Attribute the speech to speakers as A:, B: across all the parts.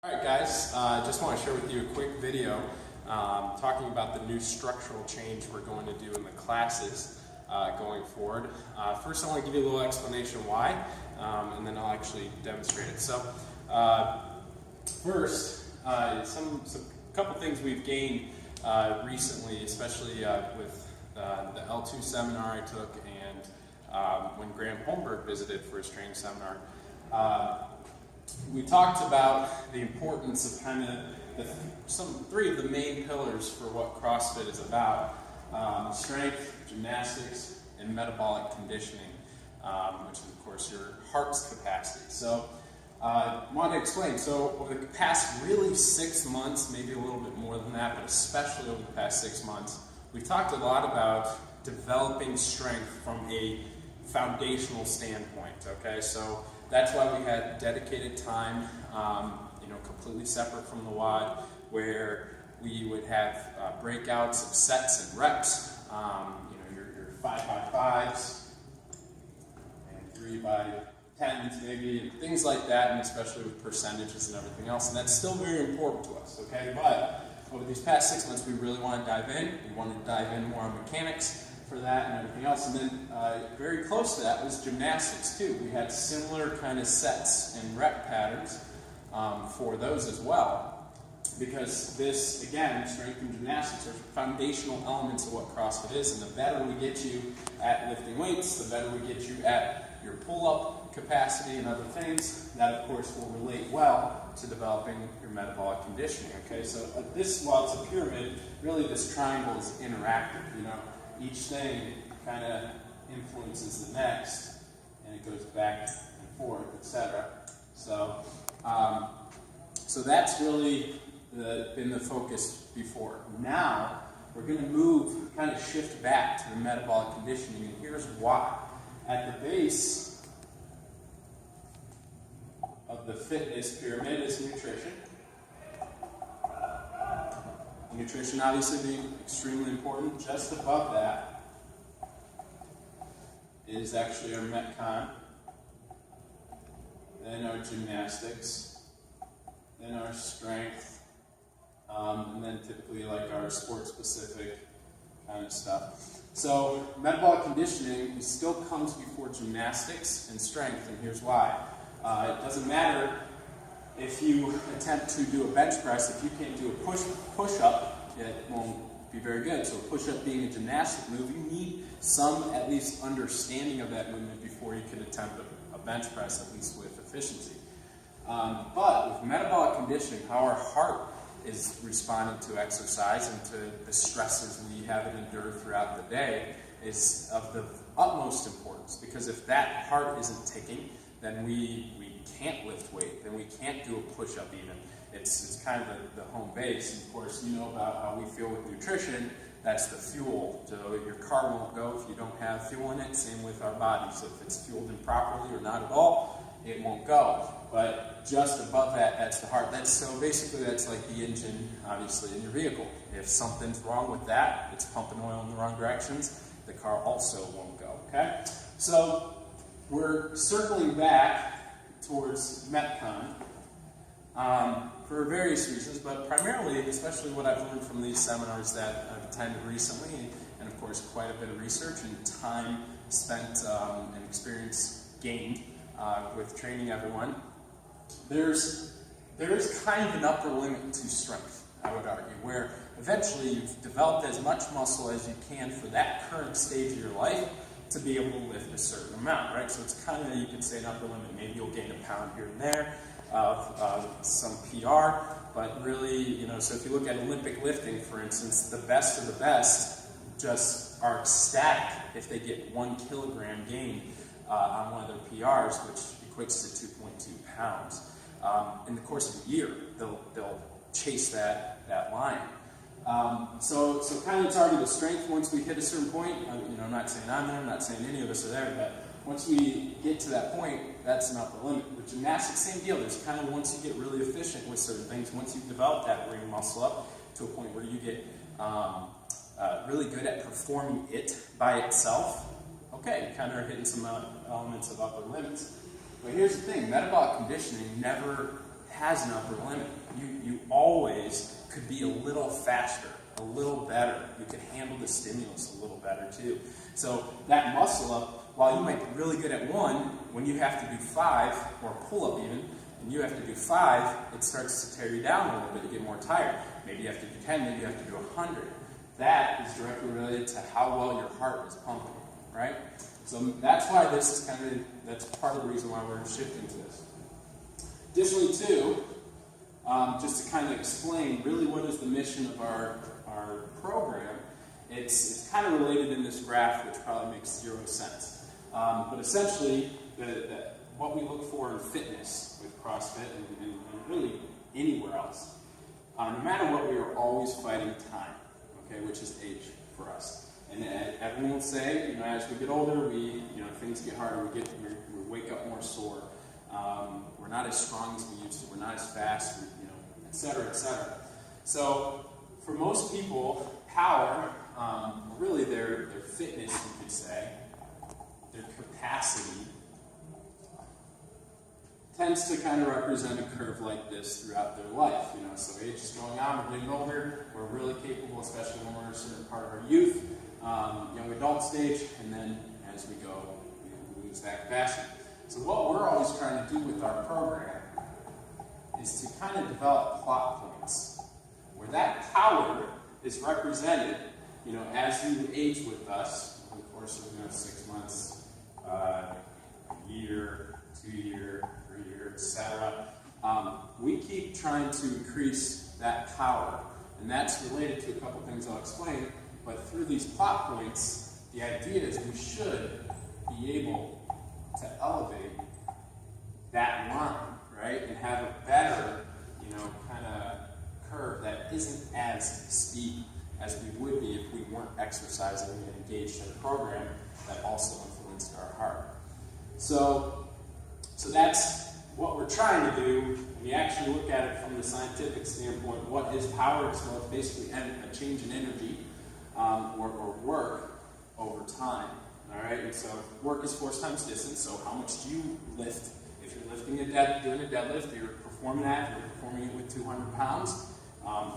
A: Alright guys, just want to share with you a quick video talking about the new structural change we're going to do in the classes going forward. First I want to give you a little explanation why, and then I'll actually demonstrate it. So first, a couple things we've gained recently, especially with the L2 seminar I took and when Graham Holmberg visited for his training seminar. We talked about the importance of kind of three of the main pillars for what CrossFit is about: strength, gymnastics, and metabolic conditioning, which is of course your heart's capacity. So I wanted to explain. So over the past really 6 months, maybe a little bit more than that, but especially over the past 6 months, we've talked a lot about developing strength from a foundational standpoint. Okay, so that's why we had dedicated time, completely separate from the WOD, where we would have breakouts of sets and reps, your 5x5s and 3x10s maybe, and things like that, and especially with percentages and everything else. And that's still very important to us, okay? But over these past 6 months, we really want to dive in. We want to dive in more on mechanics for that and everything else. And then very close to that was gymnastics too. We had similar kind of sets and rep patterns for those as well, because this, again, strength and gymnastics are foundational elements of what CrossFit is. And the better we get you at lifting weights, the better we get you at your pull-up capacity and other things, that of course will relate well to developing your metabolic conditioning. Okay, so while it's a pyramid, really this triangle is interactive. Each thing kind of influences the next, and it goes back and forth, etc. So that's really been the focus before. Now we're going to kind of shift back to the metabolic conditioning, and here's why. At the base of the fitness pyramid is nutrition. Nutrition obviously being extremely important. Just above that is actually our Metcon, then our gymnastics, then our strength, and then typically like our sport-specific kind of stuff. So metabolic conditioning still comes before gymnastics and strength, and here's why. It doesn't matter if you attempt to do a bench press, if you can't do a push-up, it won't be very good. So a push-up being a gymnastic move, you need some at least understanding of that movement before you can attempt a bench press, at least with efficiency. But with metabolic conditioning, how our heart is responding to exercise and to the stresses we have it endure throughout the day is of the utmost importance, because if that heart isn't ticking, then we can't lift weight, then we can't do a push-up even. It's kind of the home base. And of course, you know about how we feel with nutrition. That's the fuel. So your car won't go if you don't have fuel in it. Same with our body. So if it's fueled improperly or not at all, it won't go. But just above that, that's the heart. So basically that's like the engine, obviously, in your vehicle. If something's wrong with that, it's pumping oil in the wrong directions, the car also won't go, okay? So we're circling back towards Metcon for various reasons, but primarily, especially what I've learned from these seminars that I've attended recently, and of course quite a bit of research and time spent and experience gained with training everyone, there is kind of an upper limit to strength, I would argue, where eventually you've developed as much muscle as you can for that current stage of your life to be able to lift a certain amount, right? So it's kind of, you could say, an upper limit. Maybe you'll gain a pound here and there of some PR, but really, so if you look at Olympic lifting, for instance, the best of the best just are ecstatic if they get 1 kilogram gain on one of their PRs, which equates to 2.2 pounds. In the course of a year, they'll chase that line. So kind of it's already the strength once we hit a certain point. I'm not saying I'm there, I'm not saying any of us are there, but once we get to that point, that's an upper limit. With gymnastics, same deal. There's kind of, once you get really efficient with certain things, once you've developed that ring muscle up to a point where you get really good at performing it by itself, okay, you kind of are hitting some elements of upper limits. But here's the thing, metabolic conditioning never has an upper limit. You always could be a little faster, a little better. You could handle the stimulus a little better too. So that muscle up, while you might be really good at 1, when you have to do 5, or pull up even, and you have to do 5, it starts to tear you down a little bit. You get more tired. Maybe you have to do 10, maybe you have to do 100. That is directly related to how well your heart is pumping, right? So that's why this is that's part of the reason why we're shifting to this. Additionally too, just to kind of explain really what is the mission of our program, it's kind of related in this graph, which probably makes 0 sense. But essentially, what we look for in fitness with CrossFit and really anywhere else, no matter what, we are always fighting time, okay, which is age for us. And everyone will say, as we get older, things get harder. We wake up more sore. We're not as strong as we used to. We're not as fast, et cetera, et cetera. So for most people, power, really their fitness, you could say, their capacity, tends to kind of represent a curve like this throughout their life. So age is going on, we're getting older, we're really capable, especially when we're in a certain part of our youth, young adult stage, and then as we go, we lose that capacity. So what we're always trying to do with our program is to kind of develop plot points where that power is represented, as you age with us over the course of 6 months, a year, 2 year, 3 year, etc. We keep trying to increase that power, and that's related to a couple things I'll explain. But through these plot points, the idea is we should be able to elevate that line, right, and have a better, kind of curve that isn't as steep as we would be if we weren't exercising and engaged in a program that also influenced our heart. So that's what we're trying to do. When we actually look at it from the scientific standpoint, what is power? So it's basically a change in energy or work over time. All right, and so work is force times distance. So how much do you lift? If you're lifting doing a deadlift, you're performing it with 200 pounds.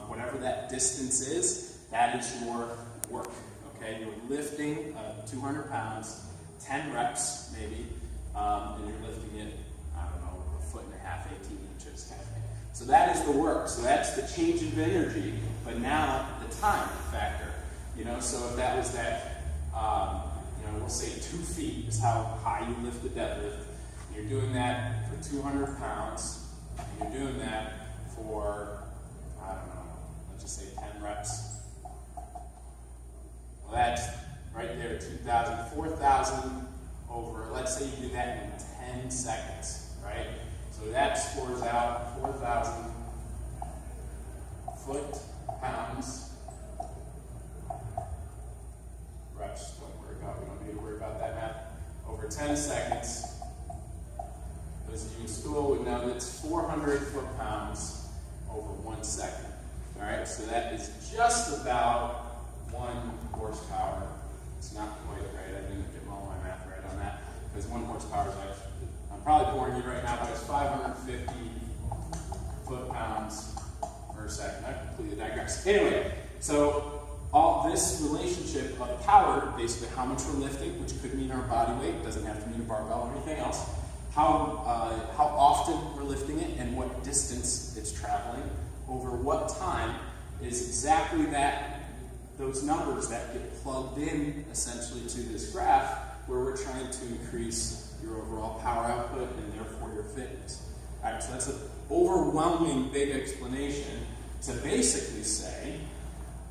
A: Whatever that distance is, that is your work. Okay, you're lifting 200 pounds, 10 reps maybe, and you're lifting it, I don't know, 1.5 feet, 18 inches kind of thing. So that is the work. So that's the change of energy, but now the time factor. So if that was that, we'll say 2 feet is how high you lift the deadlift. You're doing that for 200 pounds, and you're doing that for, I don't know, let's just say 10 reps. Well, that's right there, 2,000, 4,000 over, let's say you do that in 10 seconds, right? So that scores out 4,000 foot-pounds. Reps, we don't need to worry about that math. Over 10 seconds, those of you in school would know that's 400 foot-pounds over 1 second. All right, so that is just about 1 horsepower. It's not quite right. I didn't get all my math right on that, because 1 horsepower is actually, I'm probably boring you right now, but it's 550 foot-pounds per second. I completely digress. Anyway, so all this relationship of power, basically how much we're lifting, which could mean our body weight, doesn't have to mean a barbell or anything else, how often we're lifting it, and what distance it's traveling, over what time, is exactly those numbers that get plugged in essentially to this graph, where we're trying to increase your overall power output and therefore your fitness. All right, so that's an overwhelming big explanation to basically say,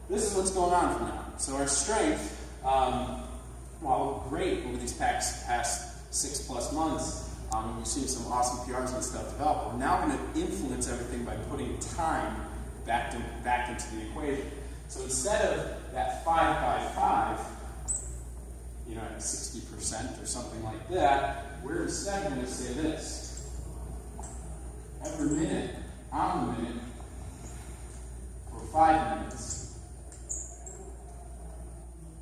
A: this is what's going on from now. So our strength, while great over these past 6+ months, we've seen some awesome PRs and stuff develop. We're now going to influence everything by putting time back into the equation. So instead of that 5 by 5, at 60% or something like that, we're instead going to say this. Every minute, on the minute, for 5 minutes,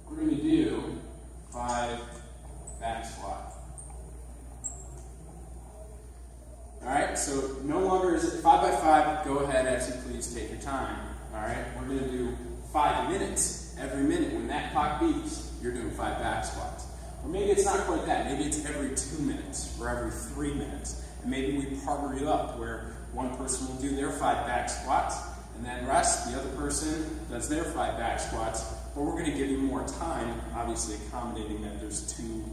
A: we're going to do 5 back squat. All right, so no longer is it 5 5, go ahead as you please, take your time. All right, we're going to do 5 minutes. Every minute when that clock beeps, you're doing 5 back squats. Or maybe it's not quite that. Maybe it's every 2 minutes or every 3 minutes. And maybe we partner it up where one person will do their 5 back squats, and then rest, the other person does their 5 back squats. But we're going to give you more time, obviously accommodating that there's 2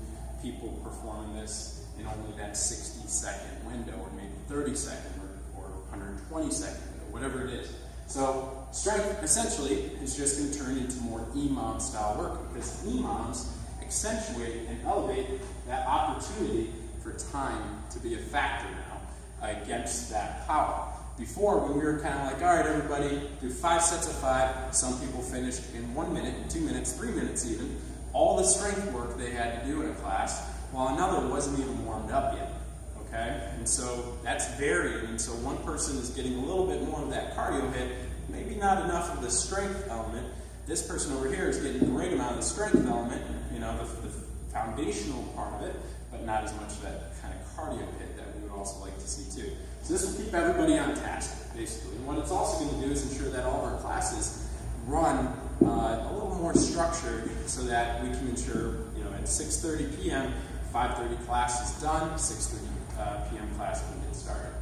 A: people performing this in only that 60-second window, or maybe 30-second, or 120-second window, whatever it is. So strength essentially is just going to turn into more EMOM style work, because EMOMs accentuate and elevate that opportunity for time to be a factor now against that power. Before, when we were kind of like, all right, everybody, do 5 sets of 5. Some people finished in 1 minute, 2 minutes, 3 minutes even. All the strength work they had to do in a class, while another wasn't even warmed up yet. Okay? And so that's varying. And so one person is getting a little bit more of that cardio hit, maybe not enough of the strength element. This person over here is getting a great amount of the strength element, you know, the foundational part of it, but not as much of that kind of cardio hit that we would also like to see too. So this will keep everybody on task, basically. And what it's also going to do is ensure that all of our classes run a little more structured, so that we can ensure, you know, at 6:30 p.m., 5:30 class is done, 6:30 p.m. class can get started.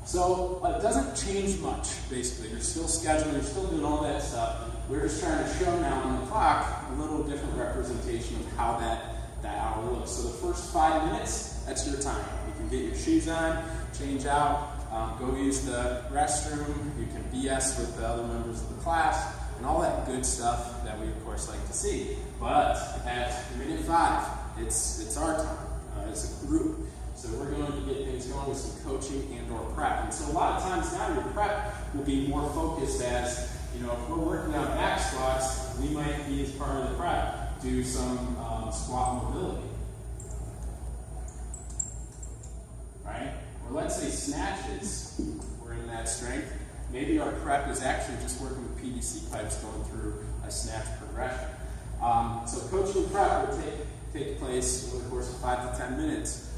A: So it doesn't change much, basically. You're still scheduling, you're still doing all that stuff. We're just trying to show now on the clock a little different representation of how that hour looks. So the first 5 minutes, that's your time. You can get your shoes on, change out, go use the restroom, you can BS with the other members of the class, and all that good stuff that we of course like to see. But at minute 5, it's our time as a group. So we're going to get things going with some coaching and or prep. And so a lot of times now your prep will be more focused as, you know, if we're working on back squats, we might be, as part of the prep, do some squat mobility. Right? Or let's say snatches, we're in that strength. Maybe our prep is actually just working with PVC pipes going through a snatch progression. So coaching prep will take place over the course of 5 to 10 minutes.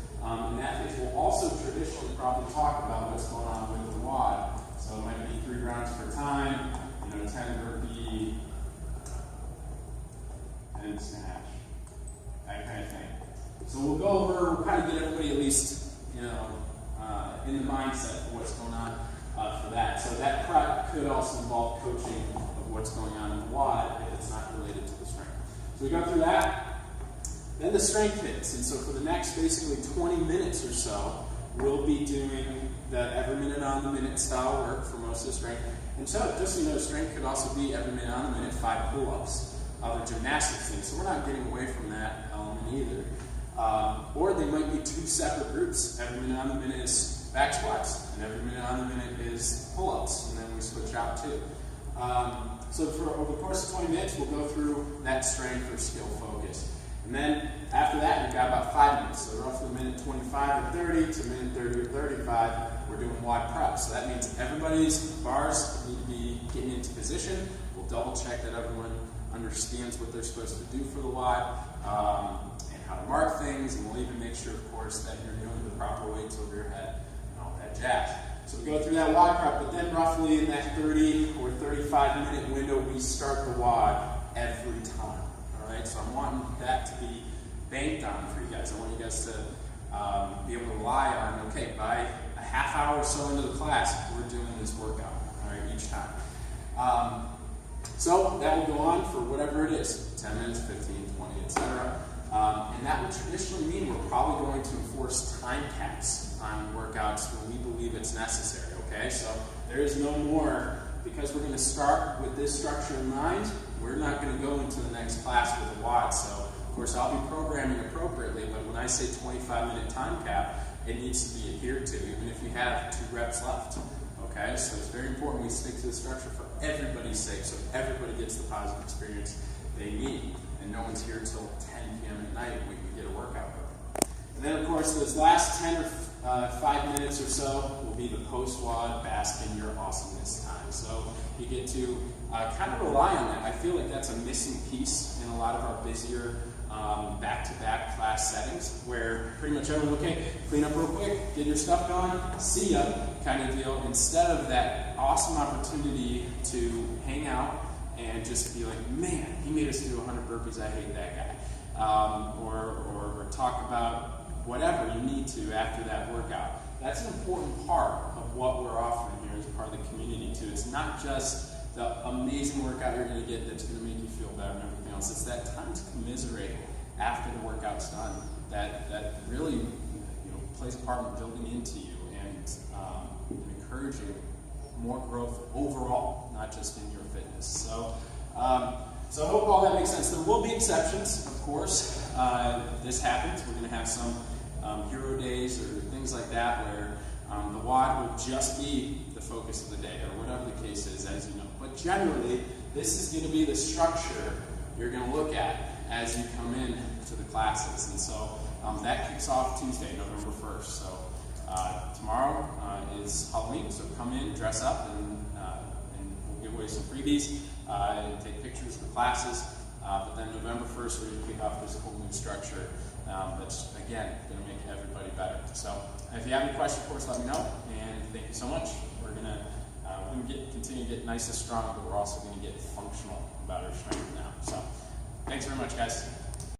A: In that case, we'll also traditionally probably talk about what's going on with the WOD. So it might be 3 rounds per time, you know, 10 burpee, and snatch, that kind of thing. So we'll go over, we'll kind of get everybody at least, you know, in the mindset of what's going on for that. So that prep could also involve coaching of what's going on in the WOD if it's not related to the strength. So we go through that. Then the strength hits, and so for the next basically 20 minutes or so, we'll be doing the every minute on the minute style work for most of the strength. And so, just so you know, strength could also be every minute on the minute, 5 pull-ups, other gymnastics things. So we're not getting away from that element either. Or they might be 2 separate groups. Every minute on the minute is back squats, and every minute on the minute is pull-ups, and then we switch out too. So for over the course of 20 minutes, we'll go through that strength or skill focus. And then after that, we've got about 5 minutes. So roughly minute 25 or 30 to minute 30 or 35, we're doing WOD prep. So that means everybody's bars need to be getting into position. We'll double check that everyone understands what they're supposed to do for the WOD, and how to mark things. And we'll even make sure, of course, that you're doing the proper weights over your head and all that jazz. So we go through that WOD prep, but then roughly in that 30 or 35 minute window, we start the WOD every time. Right, so I want that to be banked on for you guys. I want you guys to be able to rely on, okay, by a half hour or so into the class, we're doing this workout, all right, each time. So that will go on for whatever it is, 10 minutes, 15, 20, etc. And that would traditionally mean we're probably going to enforce time caps on workouts when we believe it's necessary, okay? So there is no more, because we're going to start with this structure in mind, we're not going to go into the next class with a WOD. So, of course, I'll be programming appropriately, but when I say 25-minute time cap, it needs to be adhered to, even if you have 2 reps left. Okay, so it's very important we stick to the structure for everybody's sake, so everybody gets the positive experience they need, and no one's here till 10 p.m. at night when we get a workout going. And then, of course, those last 10 or 5 minutes or so will be the post-WOD bask in your awesomeness time. So you get to kind of rely on that. I feel like that's a missing piece in a lot of our busier back-to-back class settings where pretty much everyone, okay, clean up real quick, get your stuff gone, see ya kind of deal, instead of that awesome opportunity to hang out and just be like, man, he made us do 100 burpees, I hate that guy. Or talk about whatever you need to after that workout. That's an important part of what we're offering here as part of the community too. It's not just the amazing workout you're going to get that's going to make you feel better and everything else. It's that time to commiserate after the workout's done that really plays a part in building into you and encouraging more growth overall, not just in your fitness. So I hope all that makes sense. There will be exceptions, of course. This happens. We're going to have some hero days or things like that where the WOD will just be the focus of the day or whatever the case is, as you know. But generally, this is going to be the structure you're going to look at as you come in to the classes. And so that kicks off Tuesday, November 1st. So tomorrow is Halloween, so come in, dress up, and we'll give away some freebies and take pictures of the classes. But then November 1st, we're going to kick off this whole new structure that's, again, going to make everybody better. So if you have any questions, of course, let me know. And thank you so much. We're going to continue to get nice and strong, but we're also going to get functional about our strength now. So thanks very much, guys.